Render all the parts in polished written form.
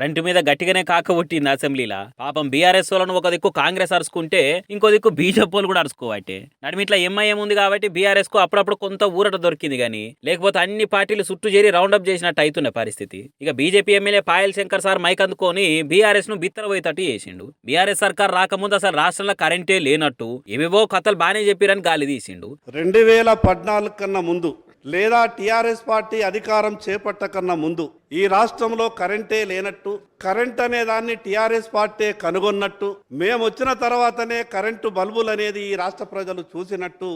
Current మీద గట్టిగానే కాకబొట్టింది అసెంబ్లీలా. పాపం బీఆర్ఎస్ వాళ్ళను ఒక దిక్కు కాంగ్రెస్ అరుచుకుంటే ఇంకో దిక్కు బీజేపీ వాళ్ళు కూడా అరుచుకోవట్టే. నడిమిట్లా ఎంఐఎం ఉంది కాబట్టి బీఆర్ఎస్ కు అప్పుడప్పుడు కొంత ఊరట దొరికింది గానీ, లేకపోతే అన్ని పార్టీలు చుట్టూ చేరి రౌండప్ చేసినట్టు అవుతున్న పరిస్థితి. ఇక BJP MLA Payal Shankar sir mic అందుకొని బీఆర్ఎస్ ను బిత్తరపోయేటట్టు చేసిండు. బీఆర్ఎస్ సర్కార్ రాకముందు అసలు రాష్ట్రంలో కరెంటే లేనట్టు ఏవేవో కథలు బానే చెప్పిరని గాలి తీసిండు. 2014 కన్నా ముందు లేదా టిఆర్ఎస్ పార్టీ అధికారం చేపట్టకన్నా ముందు ఈ రాష్ట్రంలో కరెంటే లేనట్టు, కరెంట్ అనే దాన్ని టిఆర్ఎస్ పార్టీ కనుగొన్నట్టు, మేము వచ్చిన తర్వాతనే కరెంటు బల్బులు అనేది ఈ రాష్ట్ర ప్రజలు చూసినట్టు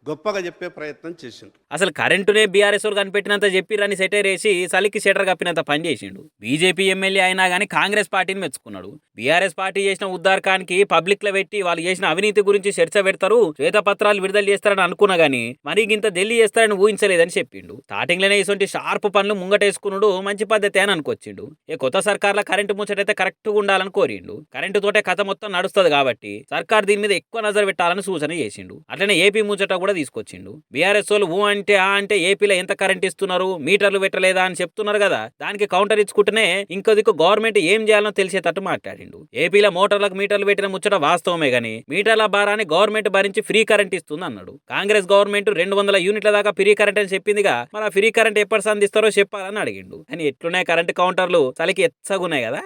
గొప్పగా చెప్పే ప్రయత్నం చేసిండు. అసలు కరెంటునే బీఆర్ఎస్ వాళ్ళు కనిపెట్టినంత చెప్పిరని సెటర్ వేసి సలికి సెటర్ కప్పినంత పని చేసిండు. బీజేపీ ఎమ్మెల్యే అయినా కానీ కాంగ్రెస్ పార్టీని మెచ్చుకున్నాడు. బీఆర్ఎస్ పార్టీ చేసిన ఉద్దారకానికి పబ్లిక్ లో పెట్టి వాళ్ళు చేసిన అవినీతి గురించి చర్చ పెడతారు, శ్వేతపత్రాలు విడుదల చేస్తారని అనుకున్నా గానీ మరి ఇంత ఢిల్లీ చేస్తారని ఊహించలేదని చెప్పిండు. స్టార్టింగ్ లోనే ఇటువంటి షార్ప్ పనులు ముంగటేసుకున్నాడు మంచి పద్ధతి అని అనుకొచ్చిండు. కొత్త సర్కార్ల కరెంటు ముచ్చటైతే కరెక్ట్ గా ఉండాలని కోరిండు. కరెంటు తోటే కథ మొత్తం నడుస్తుంది కాబట్టి సర్కార్ దీని మీద ఎక్కువ నజర్ పెట్టాలని సూచన చేసిండు. అట్లనే ఏపీ ముచ్చట కూడా తీసుకొచ్చిండు. బీఆర్ఎస్ వాళ్ళు ఊ అంటే ఆ అంటే ఏపీలో ఎంత కరెంట్ ఇస్తున్నారు, మీటర్లు పెట్టలేదా అని చెప్తున్నారు కదా, దానికి కౌంటర్ ఇచ్చుకుంటేనే ఇంకో దిక్కు గవర్నమెంట్ ఏం చేయాలో తెలిసేటట్టు మాట్లాడిండు. ఏపీలో మోటార్లకు మీటర్లు పెట్టిన ముచ్చట వాస్తవమే గానీ మీటర్ల భారాన్ని గవర్నమెంట్ భరించి ఫ్రీ కరెంట్ ఇస్తుంది అన్నాడు. కాంగ్రెస్ గవర్నమెంట్ 200 యూనిట్ల దాకా ఫ్రీ కరెంట్ అని చెప్పిందిగా, మరి ఆ ఫ్రీ కరెంట్ ఎప్పటి సంధిస్తారో చెప్పాలని అడిగిండు. అని ఎట్లున్నాయి కరెంట్ కౌంటర్లు చలికి ఎచ్చగున్నాయి కదా.